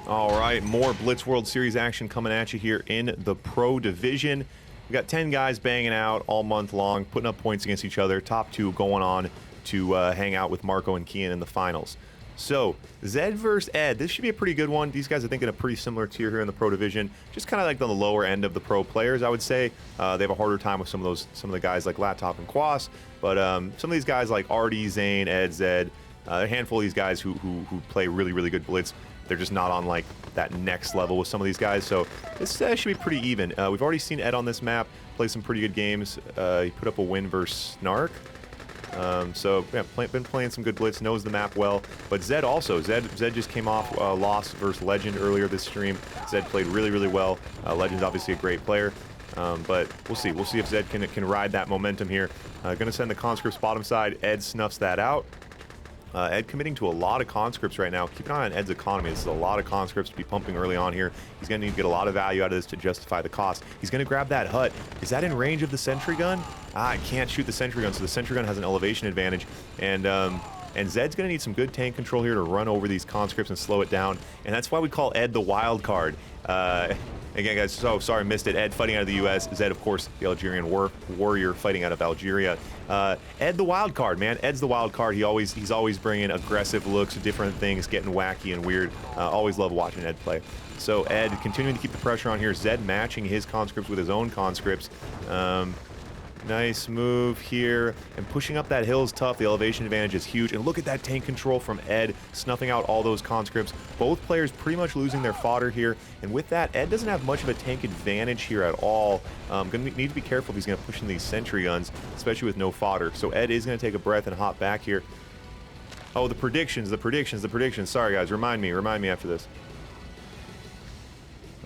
All right, more Blitz World Series action coming at you here in the Pro Division. We got 10 guys banging out all month long, putting up points against each other. Top two going on to hang out with Marco and Kian in the finals. So, Zedd versus Ed. This should be a pretty good one. These guys, I think, in a pretty similar tier here in the Pro Division. Just kind of like on the lower end of the pro players, I would say. They have a harder time with some of the guys like Laptop and Quas. But some of these guys like Artie, Zane, Ed, Zedd, a handful of these guys who play really, really good Blitz. They're just not on like that next level with some of these guys, so this should be pretty even. We've already seen Ed on this map play some pretty good games. He put up a win versus Snark. So yeah, been playing some good Blitz, knows the map well. But Zedd also, Zedd just came off loss versus Legend earlier this stream. Zedd played really, really well. Legend's obviously a great player. But we'll see if Zedd can ride that momentum here. Gonna send the conscripts bottom side. Ed snuffs that out. Ed committing to a lot of conscripts right now. Keep an eye on Ed's economy. This is a lot of conscripts to be pumping early on here. He's going to need to get a lot of value out of this to justify the cost. He's going to grab that hut. Is that in range of the sentry gun? I can't shoot the sentry gun, so the sentry gun has an elevation advantage. And Zedd's going to need some good tank control here to run over these conscripts and slow it down. And that's why we call Ed the wild card. Again, guys, so sorry, missed it. Ed fighting out of the U.S. Zedd, of course, the Algerian warrior fighting out of Algeria. Ed the wild card, man. Ed's the wild card. He's always bringing aggressive looks, different things, getting wacky and weird. Always love watching Ed play. So Ed continuing to keep the pressure on here. Zedd matching his conscripts with his own conscripts. Nice move here, and pushing up that hill is tough. The elevation advantage is huge, and look at that tank control from Ed, snuffing out all those conscripts. Both players pretty much losing their fodder here, and with that, Ed doesn't have much of a tank advantage here at all. Gonna need to be careful if he's gonna push in these sentry guns, especially with no fodder. So Ed is gonna take a breath and hop back here. Oh, the predictions. Sorry guys, remind me after this.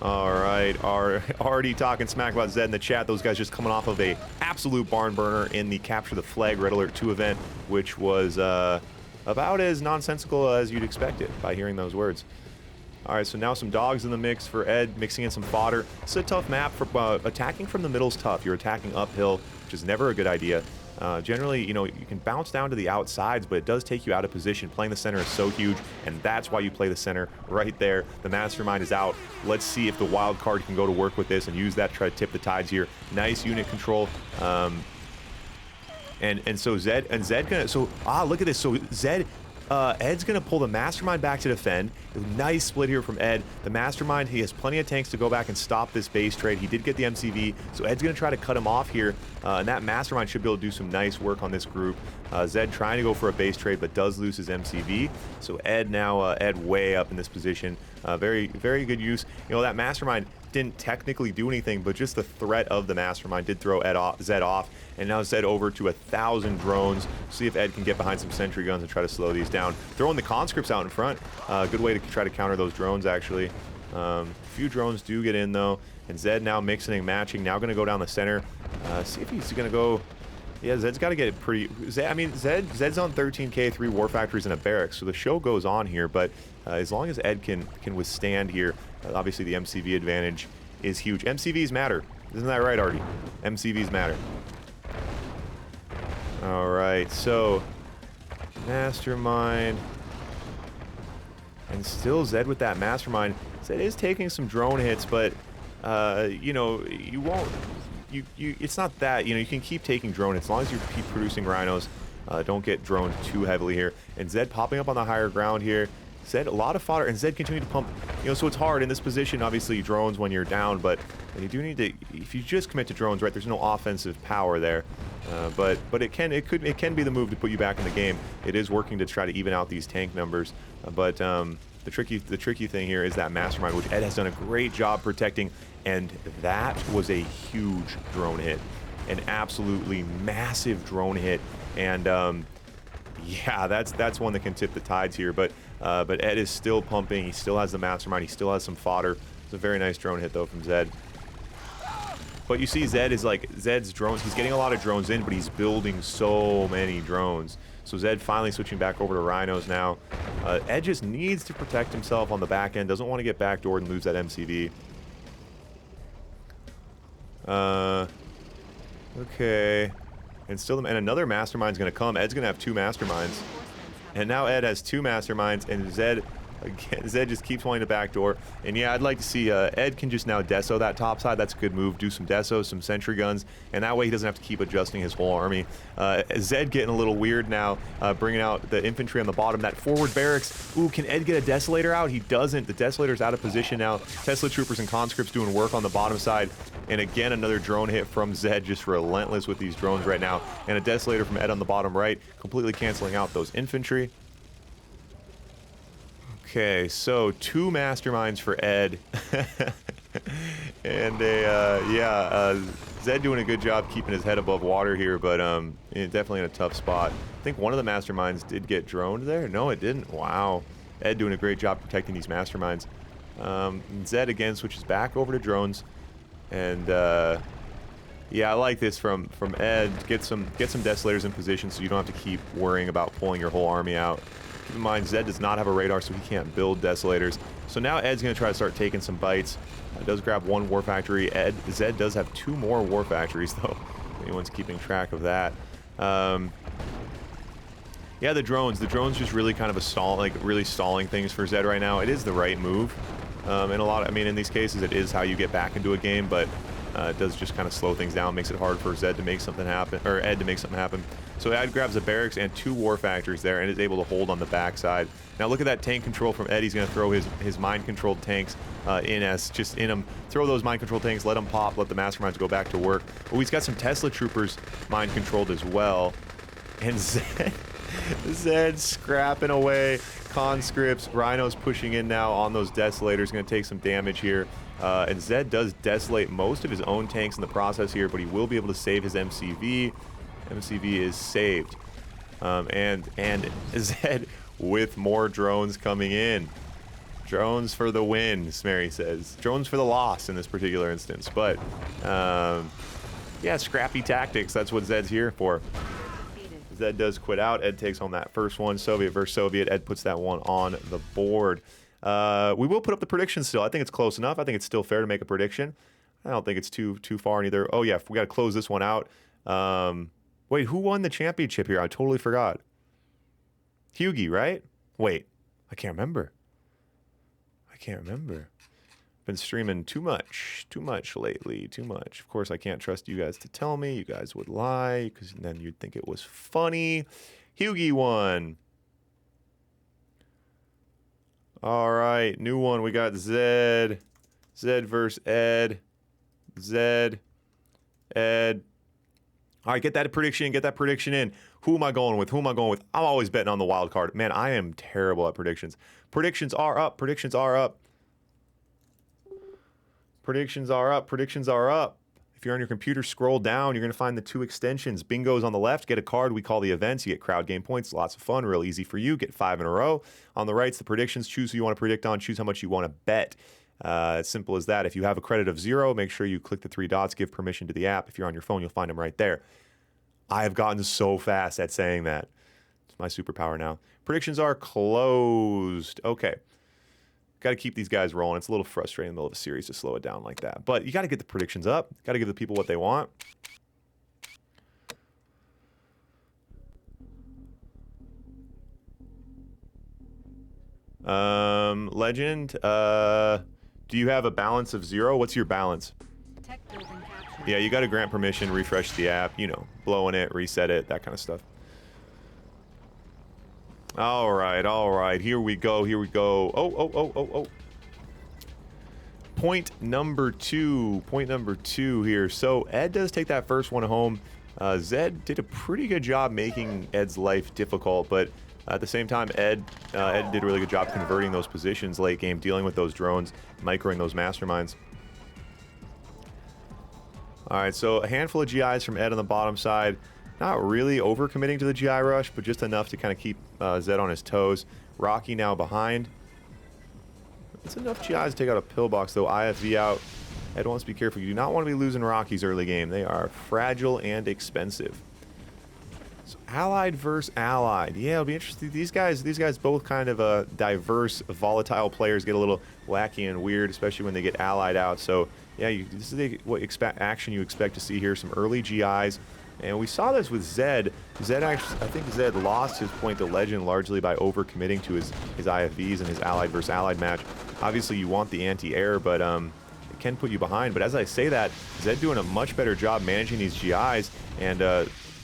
All right, already talking smack about Zedd in the chat. Those guys just coming off of a absolute barn burner in the Capture the Flag Red Alert 2 event, which was about as nonsensical as you'd expect it by hearing those words. All right, so now some dogs in the mix for Ed, mixing in some fodder. It's a tough map. For attacking from the middle's tough. You're attacking uphill, which is never a good idea. Generally, you know, you can bounce down to the outsides, but it does take you out of position. Playing the center is so huge, and that's why you play the center right there. The mastermind is out. Let's see if the wild card can go to work with this and use that to try to tip the tides here. Nice unit control. And so Zedd gonna, so look at this. So Zedd, Ed's gonna pull the mastermind back to defend. Nice split here from Ed. The mastermind, he has plenty of tanks to go back and stop this base trade. He did get the MCV, so Ed's gonna try to cut him off here, and that mastermind should be able to do some nice work on this group. Zedd trying to go for a base trade, but does lose his MCV. So Ed now, Ed way up in this position. Very, very good use. You know, that mastermind didn't technically do anything, but just the threat of the mastermind did throw Zedd off, and now Zedd over to 1,000 drones. See if Ed can get behind some sentry guns and try to slow these down. Throwing the conscripts out in front, good way to try to counter those drones actually. A few drones do get in though, and Zedd now mixing and matching, now going to go down the center. See if he's going to go. Yeah, Zedd's got to get it pretty. I mean, Zedd's on 13k, 3 war factories and a barracks, so the show goes on here. But as long as Ed can withstand here, obviously the MCV advantage is huge. MCVs matter, isn't that right, Artie? MCVs matter. All right, so mastermind, and still Zedd with that mastermind. Zedd is taking some drone hits, but you know, you won't. It's not that, you know, you can keep taking drone hits as long as you keep producing rhinos. Don't get droned too heavily here. And Zedd popping up on the higher ground here. Zedd a lot of fodder, and Zedd continuing to pump. You know, so it's hard in this position. Obviously, drones when you're down, but you do need to. If you just commit to drones, right? There's no offensive power there. But it can be the move to put you back in the game. It is working to try to even out these tank numbers. But the tricky thing here is that mastermind, which Ed has done a great job protecting. And that was a huge drone hit, an absolutely massive drone hit, and yeah, that's one that can tip the tides here. But Ed is still pumping. He still has the mastermind. He still has some fodder. It's a very nice drone hit though from Zedd. But you see, Zedd's drones. He's getting a lot of drones in, but he's building so many drones. So Zedd finally switching back over to rhinos now. Ed just needs to protect himself on the back end. Doesn't want to get backdoored and lose that MCV. Okay. And another mastermind's gonna come. Ed's gonna have 2 masterminds. And now Ed has 2 masterminds, and Zedd Again, Zedd just keeps wanting to backdoor. And yeah, I'd like to see Ed can just now deso that top side. That's a good move. Do some desos, some sentry guns, and that way he doesn't have to keep adjusting his whole army. Zedd getting a little weird now, bringing out the infantry on the bottom. That forward barracks. Ooh, can Ed get a desolator out? He doesn't. The desolator's out of position now. Tesla troopers and conscripts doing work on the bottom side. And again, another drone hit from Zedd, just relentless with these drones right now. And a desolator from Ed on the bottom right, completely canceling out those infantry. Okay, so 2 masterminds for Ed. And Zedd doing a good job keeping his head above water here, but definitely in a tough spot. I think one of the masterminds did get droned there. No, it didn't. Wow. Ed doing a great job protecting these masterminds. Zedd again switches back over to drones. And yeah, I like this from Ed. Get some desolators in position so you don't have to keep worrying about pulling your whole army out. Keep in mind, Zedd does not have a radar, so he can't build desolators. So now Ed's going to try to start taking some bites. Does grab 1 war factory. Zedd does have 2 more war factories, though. If anyone's keeping track of that. Yeah, the drones just really kind of really stalling things for Zedd right now. It is the right move. In these cases, it is how you get back into a game, but it does just kind of slow things down, makes it hard for Zedd to make something happen, or Ed to make something happen. So Ed grabs a barracks and 2 war factories there and is able to hold on the backside. Now look at that tank control from Ed. He's going to throw his mind-controlled tanks in him. Throw those mind-controlled tanks, let them pop, let the masterminds go back to work. Oh, he's got some Tesla troopers mind-controlled as well. And Zedd scrapping away. Conscripts, Rhinos pushing in now on those desolators. Going to take some damage here. And Zedd does desolate most of his own tanks in the process here, but he will be able to save his MCV. MCV is saved. And Zedd with more drones coming in. Drones for the win, Smary says. Drones for the loss in this particular instance. But, yeah, scrappy tactics. That's what Zedd's here for. Zedd does quit out. Ed takes home that first one. Soviet versus Soviet. Ed puts that one on the board. We will put up the prediction still. I think it's close enough. I think it's still fair to make a prediction. I don't think it's too far in either. Oh, yeah, we got to close this one out. Wait, who won the championship here? I totally forgot. Hughie, right? Wait, I can't remember. Been streaming too much lately, too much. Of course, I can't trust you guys to tell me. You guys would lie, because then you'd think it was funny. Hughie won. All right, new one. We got Zedd. Zedd versus Ed. Zedd. Ed. All right, get that prediction in. Who am I going with? I'm always betting on the wild card. Man, I am terrible at predictions. Predictions are up. Predictions are up. If you're on your computer, scroll down. You're going to find the 2 extensions. Bingo's on the left. Get a card. We call the events. You get crowd game points. Lots of fun. Real easy for you. Get 5 in a row. On the right's the predictions. Choose who you want to predict on. Choose how much you want to bet. As simple as that. If you have a credit of 0, make sure you click the 3 dots. Give permission to the app. If you're on your phone, you'll find them right there. I have gotten so fast at saying that. It's my superpower now. Predictions are closed. Okay. Got to keep these guys rolling. It's a little frustrating in the middle of a series to slow it down like that. But you got to get the predictions up. Got to give the people what they want. Legend, do you have a balance of 0? What's your balance? Tech building captured. Yeah, you got to grant permission, refresh the app, blowing it, reset it, that kind of stuff. All right. Here we go. Oh. Point number two here. So Ed does take that first one home. Zedd did a pretty good job making Ed's life difficult, but at the same time, Ed did a really good job converting those positions late game, dealing with those drones, microing those masterminds. All right, so a handful of GIs from Ed on the bottom side. Not really overcommitting to the GI rush, but just enough to kind of keep Zedd on his toes. Rocky now behind. It's enough GIs to take out a pillbox, though. IFV out. Ed wants to be careful. You do not want to be losing Rockies early game. They are fragile and expensive. So Allied versus Allied. Yeah, it'll be interesting. These guys both kind of diverse, volatile players, get a little wacky and weird, especially when they get allied out. So yeah, this is what action you expect to see here. Some early GIs. And we saw this with Zedd. Zedd actually, I think Zedd lost his point to Legend largely by overcommitting to his IFVs and his allied versus allied match. Obviously, you want the anti-air, but it can put you behind. But as I say that, Zedd doing a much better job managing these GIs, and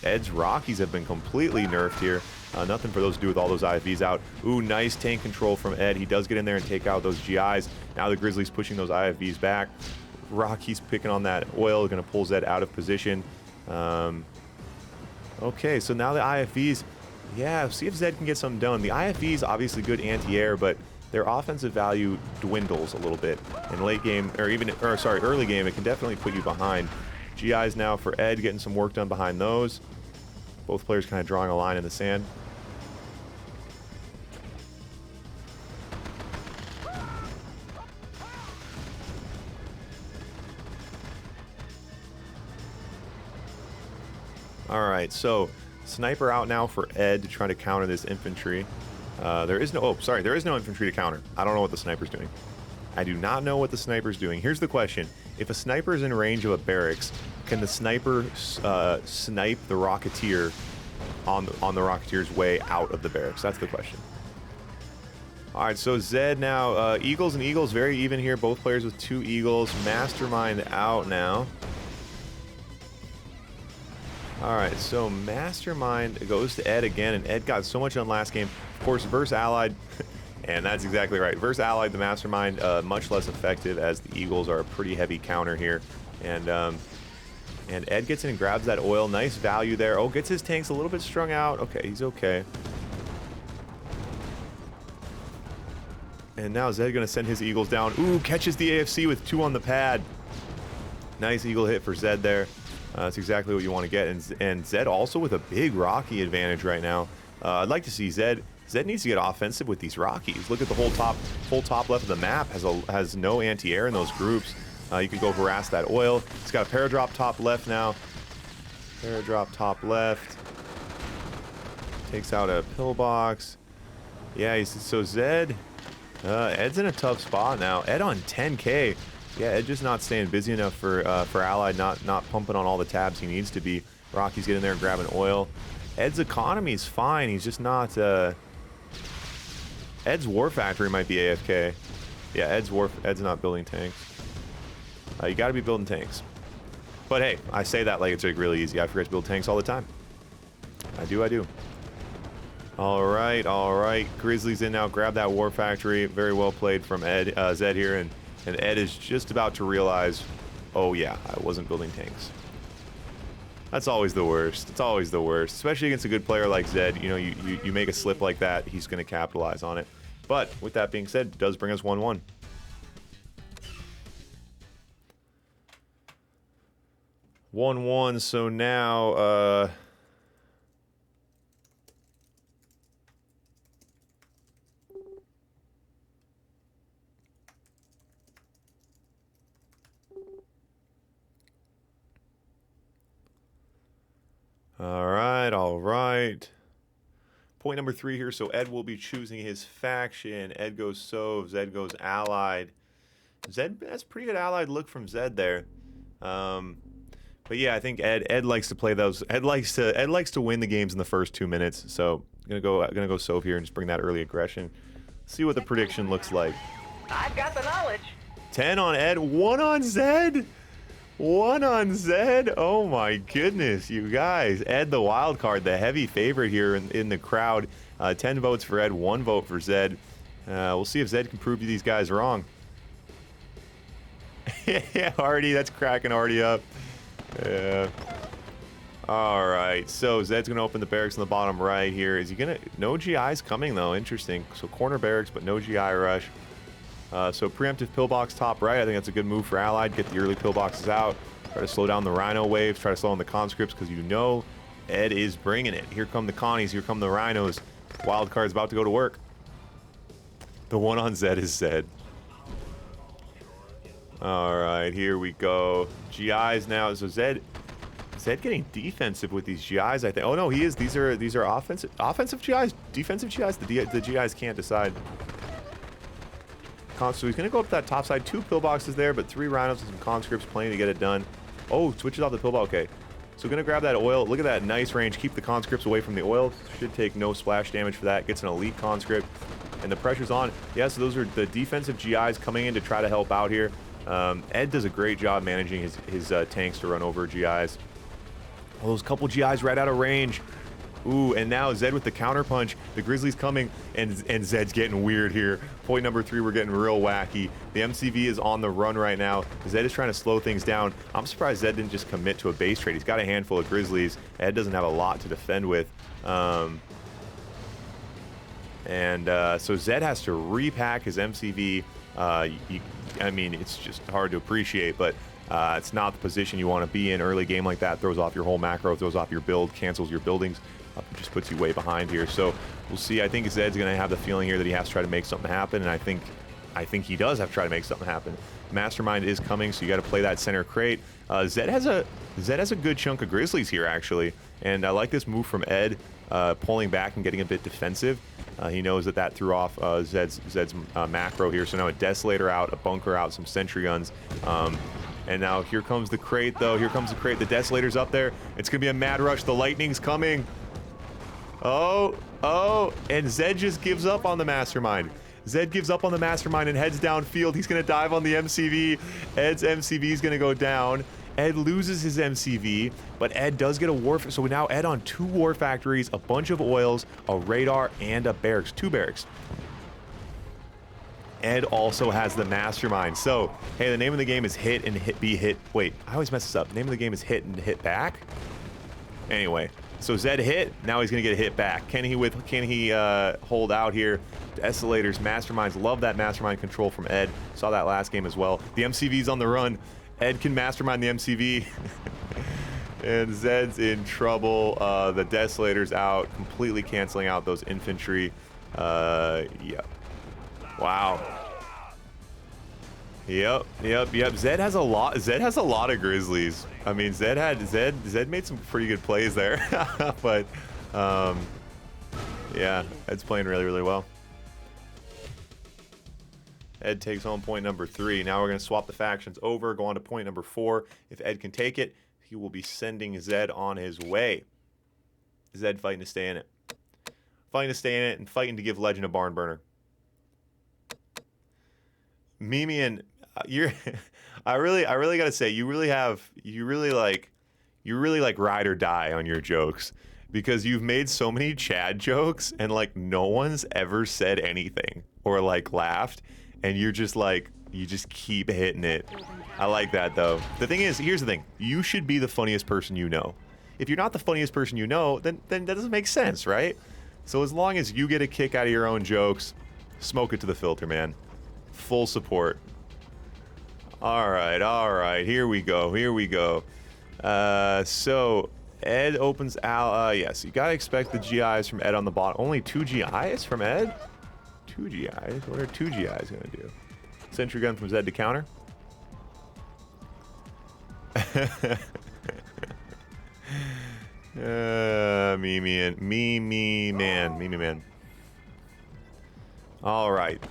Ed's Rockies have been completely nerfed here. Nothing for those to do with all those IFVs out. Ooh, nice tank control from Ed. He does get in there and take out those GIs. Now the Grizzlies pushing those IFVs back. Rocky's picking on that oil, going to pull Zedd out of position. Okay, so now the IFVs, yeah, see if Zedd can get something done. The IFVs, obviously good anti-air, but their offensive value dwindles a little bit. In late game, or sorry, early game, it can definitely put you behind. GIs now for Ed, getting some work done behind those. Both players kind of drawing a line in the sand. Alright, so sniper out now for Ed to try to counter this infantry. There is no infantry to counter. I don't know what the sniper's doing. I do not know what the sniper's doing. Here's the question. If a sniper is in range of a barracks, can the sniper snipe the Rocketeer on the Rocketeer's way out of the barracks? That's the question. Alright, so Zedd now, Eagles and Eagles very even here. Both players with 2 Eagles. Mastermind out now. Alright, so Mastermind goes to Ed again, and Ed got so much on last game. Of course, versus Allied, and that's exactly right. Versus Allied, the Mastermind, much less effective, as the Eagles are a pretty heavy counter here. And Ed gets in and grabs that oil. Nice value there. Oh, gets his tanks a little bit strung out. Okay, he's okay. And now Zedd gonna send his Eagles down. Ooh, catches the AFC with 2 on the pad. Nice Eagle hit for Zedd there. That's exactly what you want to get. And Zedd also with a big Rocky advantage right now. I'd like to see Zedd. Zedd needs to get offensive with these Rockies. Look at the whole top left of the map has no anti-air in those groups. You can go harass that oil. He's got a paradrop top left now. Paradrop top left. Takes out a pillbox. Yeah, so Zedd. Ed's in a tough spot now. Ed on 10K. Yeah, Ed just not staying busy enough for Allied, not pumping on all the tabs he needs to be. Rocky's getting there and grabbing oil. Ed's economy is fine. He's just not. Ed's War Factory might be AFK. Yeah, Ed's not building tanks. You got to be building tanks. But hey, I say that like it's like really easy. I forget to build tanks all the time. I do. All right. Grizzlies in now. Grab that War Factory. Very well played from Zedd here, and Ed is just about to realize, oh yeah, I wasn't building tanks. That's always the worst. It's always the worst, especially against a good player like Zedd. You know, you make a slip like that, he's going to capitalize on it. But with that being said, it does bring us 1-1. So now, all right. Point number 3 here. So Ed will be choosing his faction. Ed goes Sov. Zedd goes Allied. Zedd, that's a pretty good Allied look from Zedd there. But yeah, I think Ed likes to play those. Ed likes to win the games in the first 2 minutes. So I'm gonna go Sov here and just bring that early aggression. See what the prediction looks like. I've got the knowledge. 10 on Ed, 1 on Zedd. 1 on Zedd. Oh my goodness, you guys. Ed, the wild card, the heavy favorite here in the crowd. 10 votes for Ed, 1 vote for Zedd. We'll see if Zedd can prove these guys wrong. Yeah, Artie, that's cracking Artie up. Yeah. All right, so Zedd's gonna open the barracks in the bottom right here. Is he gonna? No GI's coming though. Interesting. So corner barracks, but no GI rush. So preemptive pillbox top right. I think that's a good move for Allied. Get the early pillboxes out. Try to slow down the Rhino waves. Try to slow down the conscripts because you know Ed is bringing it. Here come the Connies. Here come the Rhinos. Wild card's about to go to work. The 1 on Zedd is Zedd. All right, here we go. GIs now. So Zedd getting defensive with these GIs, I think. Oh no, he is. These are offensive GIs, defensive GIs. The GIs can't decide. So he's gonna go up that top side. 2 pillboxes there, but 3 Rhinos and some conscripts playing to get it done. Oh, switches off the pillbox. Okay. So going to grab that oil. Look at that nice range. Keep the conscripts away from the oil. Should take no splash damage for that. Gets an elite conscript. And the pressure's on. Yeah, so those are the defensive GIs coming in to try to help out here. Ed does a great job managing his tanks to run over GIs. Well, those couple GIs right out of range. Ooh, and now Zedd with the counter punch. The Grizzlies coming, and Zedd's getting weird here. Point number 3, we're getting real wacky. The MCV is on the run right now. Zedd is trying to slow things down. I'm surprised Zedd didn't just commit to a base trade. He's got a handful of Grizzlies. Ed doesn't have a lot to defend with. So Zedd has to repack his MCV. I mean, it's just hard to appreciate, but it's not the position you want to be in. Early game like that throws off your whole macro, throws off your build, cancels your buildings, just puts you way behind here. So we'll see. I think Zedd's going to have the feeling here that he has to try to make something happen, and I think he does have to try to make something happen. Mastermind is coming, so you got to play that center crate. Zedd has a good chunk of Grizzlies here, actually, and I like this move from Ed, pulling back and getting a bit defensive. He knows that threw off Zedd's macro here, so now a Desolator out, a Bunker out, some Sentry Guns. And now here comes the crate, though. Here comes the crate. The Desolator's up there. It's going to be a mad rush. The lightning's coming. Oh, and Zedd just gives up on the Mastermind. Zedd gives up on the Mastermind and heads downfield. He's going to dive on the MCV. Ed's MCV is going to go down. Ed loses his MCV, but Ed does get a war. So now Ed on 2 war factories, a bunch of oils, a radar, and a barracks. 2 barracks. Ed also has the Mastermind. So, hey, the name of the game is hit and be hit. Wait, I always mess this up. The name of the game is hit and hit back. Anyway, so Zedd hit. Now he's gonna get a hit back. Can he hold out here? Desolators, Masterminds. Love that Mastermind control from Ed. Saw that last game as well. The MCV's on the run. Ed can Mastermind the MCV. And Zedd's in trouble. The Desolator's out, completely canceling out those infantry. Yeah. Wow. Yep. Zedd has a lot. Zedd has a lot of Grizzlies. I mean, Zedd made some pretty good plays there, but yeah, Ed's playing really, really well. Ed takes home point number 3. Now we're gonna swap the factions over, go on to point number 4. If Ed can take it, he will be sending Zedd on his way. Zedd fighting to stay in it, and fighting to give Legend a barn burner. Mimian, I really gotta say, you really like ride or die on your jokes, because you've made so many Chad jokes and like no one's ever said anything or like laughed, and you're just like, you just keep hitting it. I like that though. The thing is, here's the thing, you should be the funniest person you know. If you're not the funniest person you know, then that doesn't make sense, right? So as long as you get a kick out of your own jokes, smoke it to the filter, man. Full support. All right, here we go. So Ed opens out. Yes, you gotta expect the GIs from Ed on the bottom. Only 2 GIs from Ed? 2 GIs? What are 2 GIs gonna do? Sentry gun from Zedd to counter. Mimi man. All right.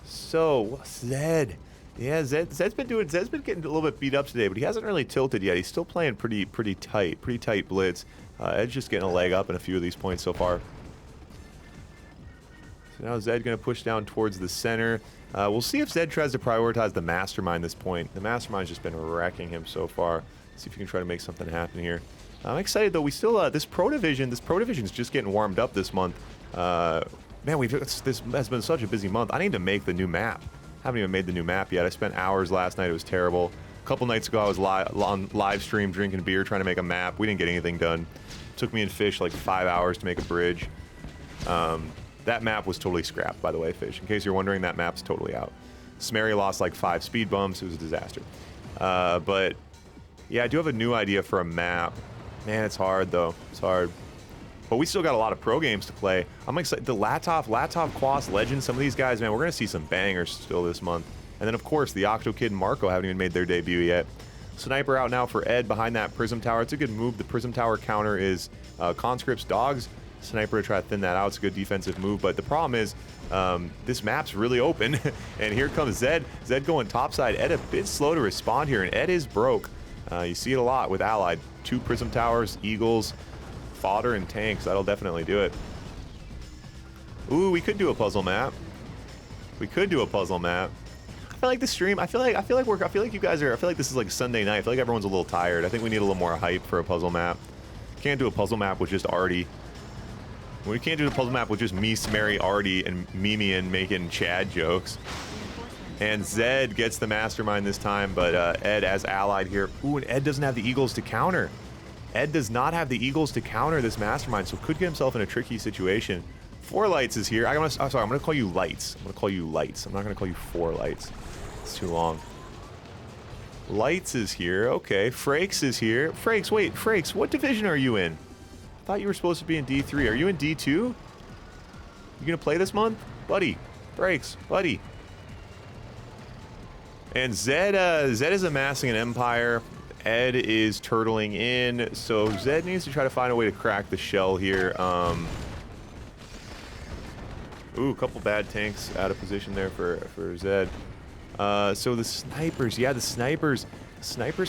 So Zedd, yeah, Zedd's been getting a little bit beat up today, but he hasn't really tilted yet. He's still playing pretty tight blitz. Ed's just getting a leg up in a few of these points so far. So now Zedd gonna push down towards the center. We'll see if Zedd tries to prioritize the Mastermind this point. The Mastermind's just been wrecking him so far. See if he can try to make something happen here. I'm excited though. We still this Pro Division is just getting warmed up this month. Man, this has been such a busy month. I need to make the new map. Haven't even made the new map yet. I spent hours last night. It was terrible. A couple nights ago, I was on live stream drinking beer, trying to make a map. We didn't get anything done. It took me and Fish like 5 hours to make a bridge. That map was totally scrapped, by the way, Fish. In case you're wondering, that map's totally out. Smerry lost like 5 speed bumps. It was a disaster. But yeah, I do have a new idea for a map. Man, it's hard though. It's hard. But we still got a lot of pro games to play. I'm excited. The Latov, Quas, Legend, some of these guys, man, we're going to see some bangers still this month. And then, of course, the Octo Kid and Marco haven't even made their debut yet. Sniper out now for Ed behind that Prism Tower. It's a good move. The Prism Tower counter is conscripts, dogs. Sniper to try to thin that out. It's a good defensive move. But the problem is this map's really open. And here comes Zedd. Zedd going topside. Ed a bit slow to respond here. And Ed is broke. You see it a lot with Allied. 2 Prism Towers, Eagles, fodder, and tanks. That'll definitely do it. Ooh, we could do a puzzle map. We could do a puzzle map. I feel like the stream. I feel like you guys are. I feel like this is like Sunday night. I feel like everyone's a little tired. I think we need a little more hype for a puzzle map. Can't do a puzzle map with just Artie. We can't do the puzzle map with just me, Mary, Artie, and Mimi and making Chad jokes. And Zedd gets the mastermind this time, but Ed as allied here. Ooh, and Ed doesn't have the Eagles to counter. Ed does not have the Eagles to counter this mastermind, so could get himself in a tricky situation. 4 Lights is here. I'm gonna call you Lights. I'm gonna call you Lights. I'm not gonna call you 4 Lights. It's too long. Lights is here. Okay, Frakes is here. Frakes, wait, Frakes, what division are you in? I thought you were supposed to be in D3. Are you in D2? You gonna play this month? Buddy, Frakes, buddy. And Zedd is amassing an empire. Ed is turtling in, so Zedd needs to try to find a way to crack the shell here. Ooh, a couple bad tanks out of position there for Zedd. So the snipers, yeah, the snipers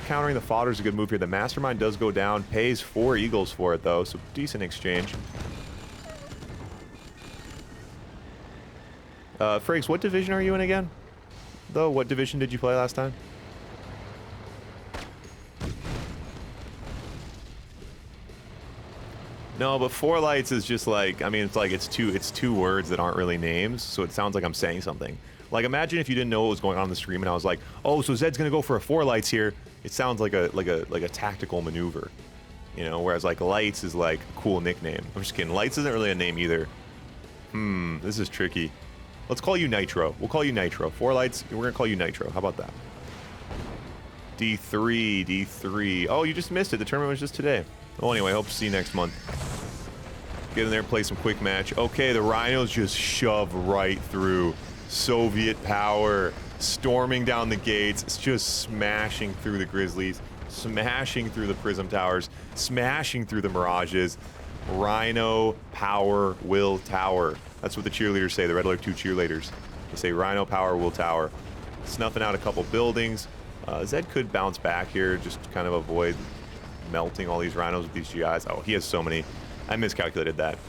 countering the fodder is a good move here. The mastermind does go down, pays 4 Eagles for it though, so decent exchange. Frakes, what division are you in again? Though, what division did you play last time? No, but 4 Lights is just like, I mean, it's like it's two words that aren't really names, so it sounds like I'm saying something. Like, imagine if you didn't know what was going on in the stream and I was like, oh, so Zedd's gonna go for a 4 Lights here. It sounds like a tactical maneuver, you know. Whereas like Lights is like a cool nickname. I'm just kidding. Lights isn't really a name either. This is tricky. Let's call you Nitro. We'll call you Nitro. 4 Lights. We're gonna call you Nitro. How about that? D3, D3. Oh, you just missed it. The tournament was just today. Well, anyway, hope to see you next month. Get in there, play some quick match. Okay, the Rhinos just shove right through. Soviet power storming down the gates. It's just smashing through the Grizzlies, smashing through the Prism Towers, smashing through the Mirages. Rhino power will tower. That's what the cheerleaders say, the Red Alert 2 cheerleaders. They say Rhino power will tower. Snuffing out a couple buildings. Zedd could bounce back here, just to kind of avoid melting all these Rhinos with these GIs. Oh, he has so many. I miscalculated that.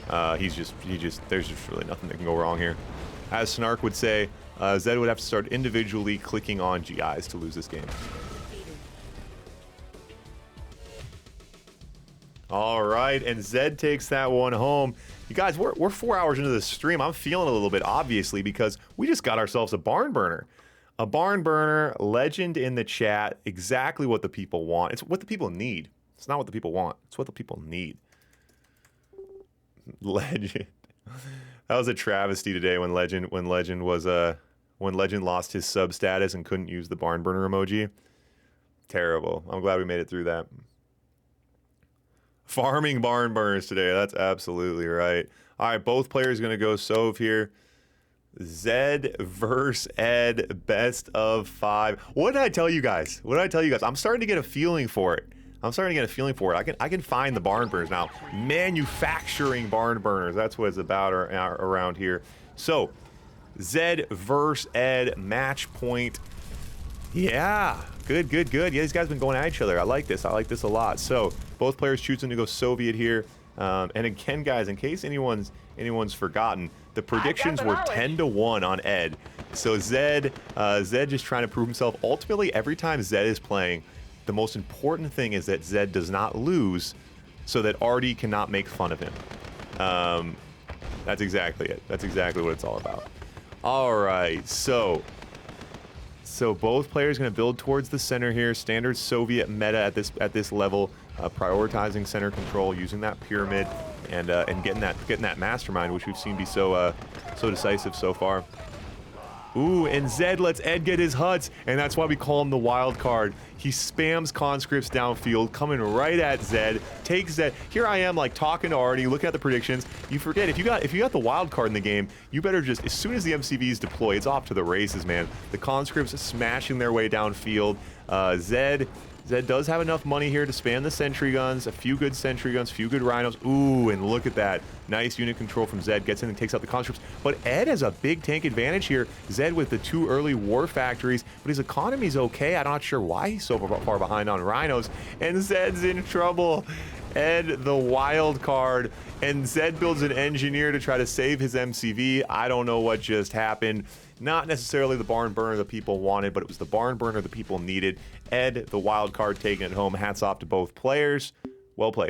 There's just really nothing that can go wrong here. As Snark would say, Zedd would have to start individually clicking on GIs to lose this game. All right, and Zedd takes that one home. You guys, we're 4 hours into the stream. I'm feeling a little bit, obviously, because we just got ourselves a barn burner. A barn burner, legend in the chat, exactly what the people want. It's what the people need. It's not what the people want. It's what the people need. Legend. That was a travesty today when Legend lost his sub status and couldn't use the barn burner emoji. Terrible. I'm glad we made it through that. Farming barn burners today. That's absolutely right. All right, both players going to go Sove here. Zedd versus Ed, best of 5. What did I tell you guys? I'm starting to get a feeling for it. I can find the barn burners now. Manufacturing barn burners. That's what it's about around here. So, Zedd versus Ed, match point. Yeah, good. Yeah, these guys have been going at each other. I like this a lot. So, both players choosing to go Soviet here. And again, guys, in case anyone's forgotten, the predictions were 10-1 on Ed. So Zedd just trying to prove himself. Ultimately, every time Zedd is playing, the most important thing is that Zedd does not lose, so that Artie cannot make fun of him. That's exactly it. That's exactly what it's all about. All right, so both players going to build towards the center here. Standard Soviet meta at this level, prioritizing center control, using that pyramid, and getting that mastermind, which we've seen be so decisive so far. Ooh, and Zedd lets Ed get his huts, and that's why we call him the wild card. He spams conscripts downfield, coming right at Zedd, takes Zedd. Here I am, like, talking to Artie, looking at the predictions. You forget, if you got the wild card in the game, you better just, as soon as the MCVs deploy, it's off to the races, man. The conscripts smashing their way downfield. Zedd Zedd does have enough money here to span the sentry guns, a few good sentry guns, a few good rhinos. Ooh, and look at that. Nice unit control from Zedd. Gets in and takes out the conscripts. But Ed has a big tank advantage here. Zedd with the 2 early war factories, but his economy's okay. I'm not sure why he's so far behind on rhinos. And Zedd's in trouble. Ed, the wild card. And Zedd builds an engineer to try to save his MCV. I don't know what just happened. Not necessarily the barn burner the people wanted, but it was the barn burner the people needed. Ed, the wild card, taking it home. Hats off to both players. Well played.